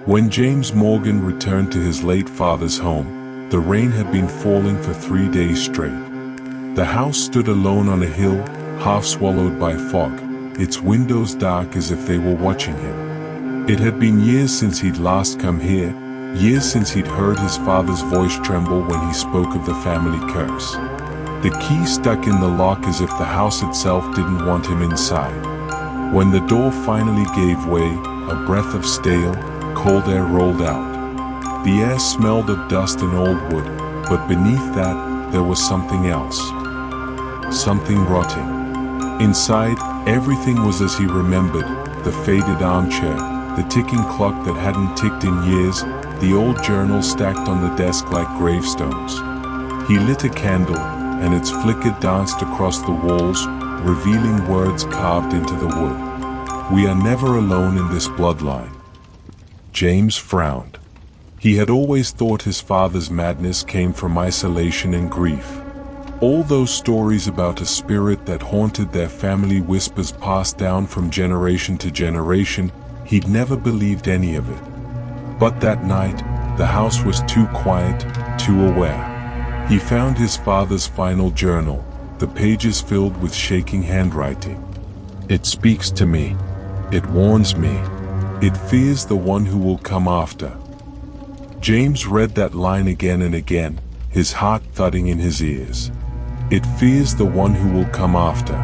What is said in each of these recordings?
When James Morgan returned to his late father's home, the rain had been falling for 3 days straight. The house stood alone on a hill, half swallowed by fog, its windows dark as if they were watching him. It had been years since he'd last come here, years since he'd heard his father's voice tremble when he spoke of the family curse. The key stuck in the lock as if the house itself didn't want him inside. When the door finally gave way, a breath of stale, cold air rolled out. The air smelled of dust and old wood, but beneath that, there was something else. Something rotting. Inside, everything was as he remembered: the faded armchair, the ticking clock that hadn't ticked in years, the old journal stacked on the desk like gravestones. He lit a candle, and its flicker danced across the walls, revealing words carved into the wood. "We are never alone in this bloodline." James frowned. He had always thought his father's madness came from isolation and grief. All those stories about a spirit that haunted their family, whispers passed down from generation to generation, he'd never believed any of it. But that night, the house was too quiet, too aware. He found his father's final journal, the pages filled with shaking handwriting. "It speaks to me. It warns me. It fears the one who will come after." James read that line again and again, his heart thudding in his ears. It fears the one who will come after.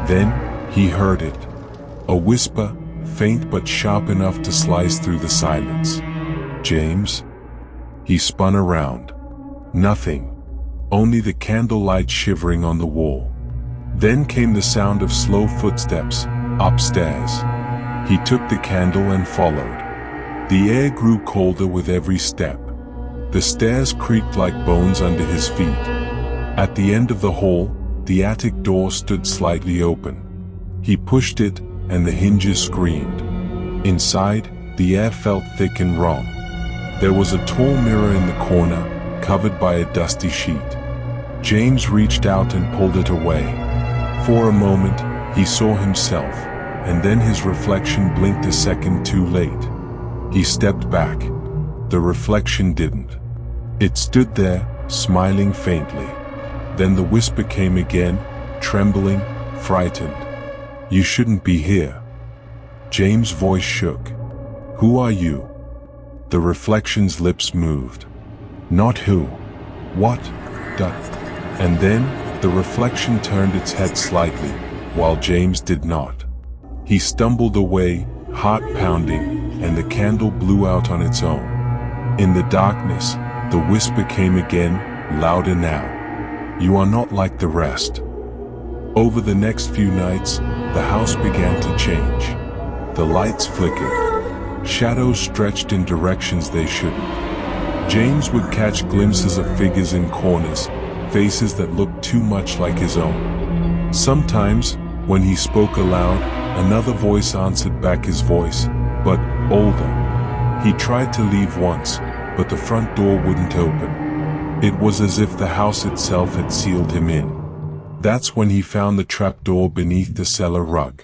Then, he heard it. A whisper, faint but sharp enough to slice through the silence. "James?" He spun around. Nothing. Only the candlelight shivering on the wall. Then came the sound of slow footsteps, upstairs. He took the candle and followed. The air grew colder with every step. The stairs creaked like bones under his feet. At the end of the hall, the attic door stood slightly open. He pushed it, and the hinges screamed. Inside, the air felt thick and wrong. There was a tall mirror in the corner, covered by a dusty sheet. James reached out and pulled it away. For a moment, he saw himself, and then his reflection blinked a second too late. He stepped back. The reflection didn't. It stood there, smiling faintly. Then the whisper came again, trembling, frightened. "You shouldn't be here." James' voice shook. "Who are you?" The reflection's lips moved. "Not who. What? And then, the reflection turned its head slightly, while James did not. He stumbled away, heart pounding, and the candle blew out on its own. In the darkness, the whisper came again, louder now. "You are not like the rest." Over the next few nights, the house began to change. The lights flickered. Shadows stretched in directions they shouldn't. James would catch glimpses of figures in corners, faces that looked too much like his own. Sometimes, when he spoke aloud, another voice answered back his voice, but older. He tried to leave once, but the front door wouldn't open. It was as if the house itself had sealed him in. That's when he found the trapdoor beneath the cellar rug.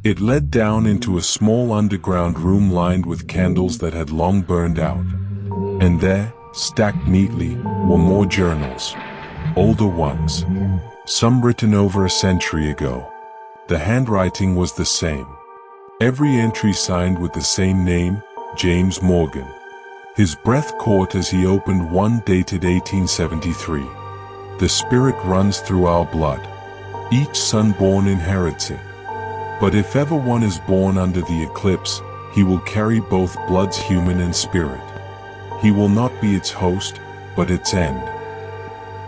It led down into a small underground room lined with candles that had long burned out. And there, stacked neatly, were more journals. Older ones. Some written over a century ago. The handwriting was the same. Every entry signed with the same name, James Morgan. His breath caught as he opened one dated 1873. "The spirit runs through our blood. Each son born inherits it. But if ever one is born under the eclipse, he will carry both bloods, human and spirit. He will not be its host, but its end."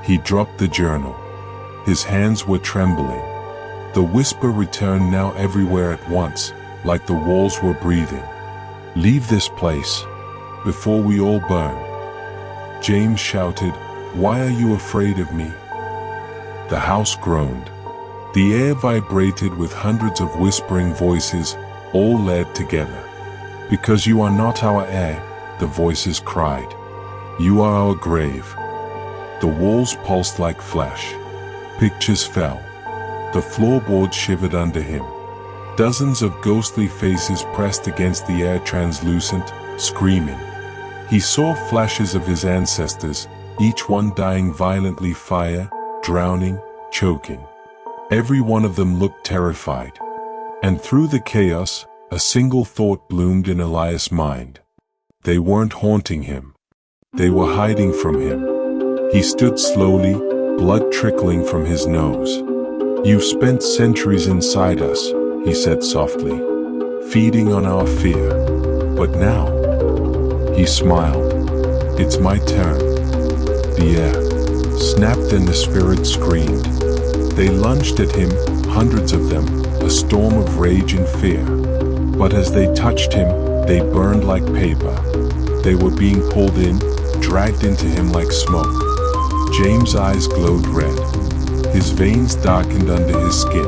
He dropped the journal. His hands were trembling. The whisper returned now everywhere at once, like the walls were breathing. "Leave this place, before we all burn." James shouted, "Why are you afraid of me?" The house groaned. The air vibrated with hundreds of whispering voices, all layered together. "Because you are not our heir," the voices cried. "You are our grave." The walls pulsed like flesh. Pictures fell. The floorboards shivered under him. Dozens of ghostly faces pressed against the air, translucent, screaming. He saw flashes of his ancestors, each one dying violently, fire, drowning, choking. Every one of them looked terrified. And through the chaos, a single thought bloomed in Elias' mind. They weren't haunting him. They were hiding from him. He stood slowly, blood trickling from his nose. "You've spent centuries inside us," he said softly, "feeding on our fear. But now," he smiled, "it's my turn." The air snapped and the spirit screamed. They lunged at him, hundreds of them, a storm of rage and fear. But as they touched him, they burned like paper. They were being pulled in, dragged into him like smoke. James' eyes glowed red. His veins darkened under his skin.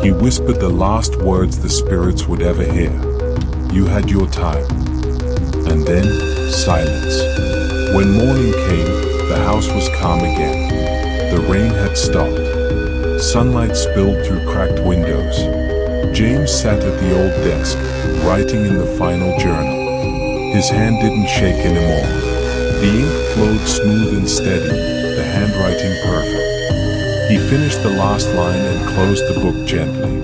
He whispered the last words the spirits would ever hear. "You had your time." And then, silence. When morning came, the house was calm again. The rain had stopped. Sunlight spilled through cracked windows. James sat at the old desk, writing in the final journal. His hand didn't shake anymore. The ink flowed smooth and steady, the handwriting perfect. He finished the last line and closed the book gently.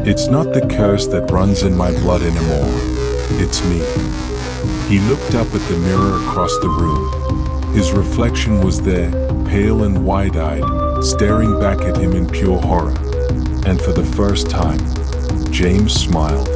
"It's not the curse that runs in my blood anymore. It's me." He looked up at the mirror across the room. His reflection was there, pale and wide-eyed, staring back at him in pure horror. And for the first time, James smiled.